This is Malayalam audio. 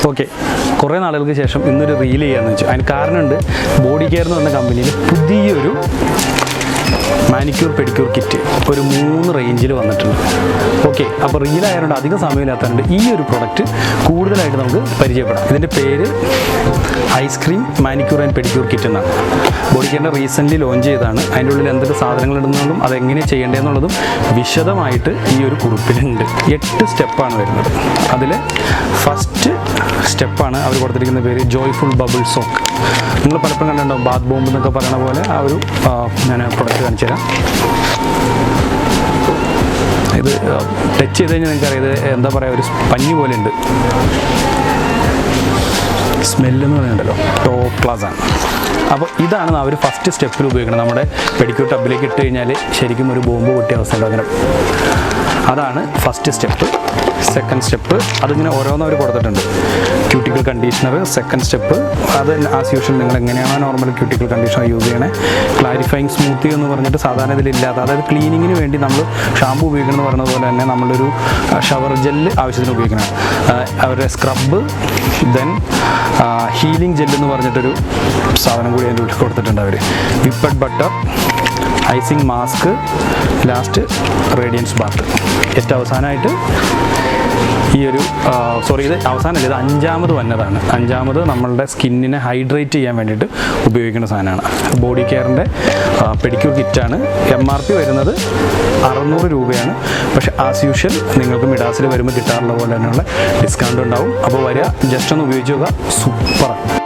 ഓക്കെ, കുറേ നാളുകൾക്ക് ശേഷം ഇന്നൊരു റീൽ ചെയ്യാമെന്ന് വെച്ചു. അതിന് കാരണമുണ്ട്, ബോഡി കെയർ എന്ന് പറഞ്ഞ കമ്പനിയിൽ പുതിയൊരു മാനിക്യൂർ പെഡിക്യൂർ കിറ്റ് ഒരു 3 റേഞ്ചിൽ വന്നിട്ടുണ്ട്. ഓക്കെ, അപ്പോൾ റീലായതുകൊണ്ട് അധികം സമയമില്ലാത്തതുകൊണ്ട് ഈ ഒരു പ്രൊഡക്റ്റ് കൂടുതലായിട്ട് നമുക്ക് പരിചയപ്പെടാം. ഇതിൻ്റെ പേര് ice cream manicure and pedicure kit എന്നാണ്. ബോഡി കെയറിൻ്റെ റീസെൻ്റ്ലി ലോഞ്ച് ചെയ്തതാണ്. അതിൻ്റെ ഉള്ളിൽ എന്തൊക്കെ സാധനങ്ങൾ ഇടുന്നതും അതെങ്ങനെ ചെയ്യേണ്ടതെന്നുള്ളതും വിശദമായിട്ട് ഈ ഒരു കുറിപ്പിലുണ്ട്. 8 സ്റ്റെപ്പാണ് വരുന്നത്. അതിൽ ഫസ്റ്റ് സ്റ്റെപ്പാണ് അവർ കൊടുത്തിരിക്കുന്ന പേര് ജോയ്ഫുൾ ബബിൾ സോക്ക്. നിങ്ങൾ പലപ്പോഴും കണ്ടിട്ടുണ്ടാവും ബാത്ത് ബോംബ് എന്നൊക്കെ പറയുന്ന പോലെ. ആ ഒരു ഞാൻ പ്രൊഡക്റ്റ് കാണിച്ചു തരാം. ഇത് ടച്ച് ചെയ്ത് കഴിഞ്ഞാൽ നിങ്ങൾക്കറിയാം, ഇത് എന്താ പറയുക, ഒരു പഞ്ഞി പോലെ ഉണ്ട്. സ്മെല്ലെന്ന് പറയുന്നുണ്ടല്ലോ, ടോപ്പ് ക്ലാസ് ആണ്. അപ്പോൾ ഇതാണ് അവർ ഫസ്റ്റ് സ്റ്റെപ്പിൽ ഉപയോഗിക്കുന്നത്. നമ്മുടെ പെഡിക്യൂർ ടബിലേക്ക് ഇട്ട് കഴിഞ്ഞാൽ ശരിക്കും ഒരു ബോംബ് പൊട്ടിയ അവസ്ഥ ഉണ്ടാകും. അതാണ് ഫസ്റ്റ് സ്റ്റെപ്പ്. സെക്കൻഡ് സ്റ്റെപ്പ് അതിങ്ങനെ ഓരോന്നും അവർ കൊടുത്തിട്ടുണ്ട്. Cuticle conditioner second step. അത് ആസ് യൂഷ്വൽ നിങ്ങൾ എങ്ങനെയാണോ നോർമൽ ക്യൂട്ടിക്കൽ കണ്ടീഷണർ യൂസ് ചെയ്യണേ. ക്ലാരിഫയിങ് സ്മൂത്തി എന്ന് പറഞ്ഞിട്ട് സാധാരണ ഇതിലില്ലാത്ത, അതായത് ക്ലീനിങ്ങിന് വേണ്ടി നമ്മൾ ഷാമ്പു ഉപയോഗിക്കണമെന്ന് പറയുന്നത് പോലെ തന്നെ നമ്മളൊരു ഷവർ ജെല്ല് ആവശ്യത്തിന് ഉപയോഗിക്കണം. അവരുടെ സ്ക്രബ്, ദെൻ ഹീലിംഗ് ജെല്ലെന്ന് പറഞ്ഞിട്ടൊരു സാധനം കൂടി അതിൻ്റെ ഉള്ളിൽ കൊടുത്തിട്ടുണ്ട് അവർ. Whipped butter, icing mask, last radiance bath. ഏറ്റവും അവസാനമായിട്ട് ഈ ഒരു ഇത് അവസാനമല്ല, ഇത് 5ാമത് വന്നതാണ്. 5ാമത് നമ്മളുടെ സ്കിന്നിനെ ഹൈഡ്രേറ്റ് ചെയ്യാൻ വേണ്ടിയിട്ട് ഉപയോഗിക്കുന്ന സാധനമാണ്. ബോഡി കെയറിൻ്റെ പെഡിക്യൂർ കിറ്റാണ്. MRP വരുന്നത് 600 രൂപയാണ്. പക്ഷേ ആസ് യൂഷ്വൽ നിങ്ങൾക്ക് മിഡാസിൽ വരുമ്പോൾ കിട്ടാറുള്ള പോലെ തന്നെയുള്ള ഡിസ്കൗണ്ട് ഉണ്ടാവും. അപ്പോൾ വരിക, ജസ്റ്റ് ഒന്ന് ഉപയോഗിച്ച് നോക്കുക, സൂപ്പറാണ്.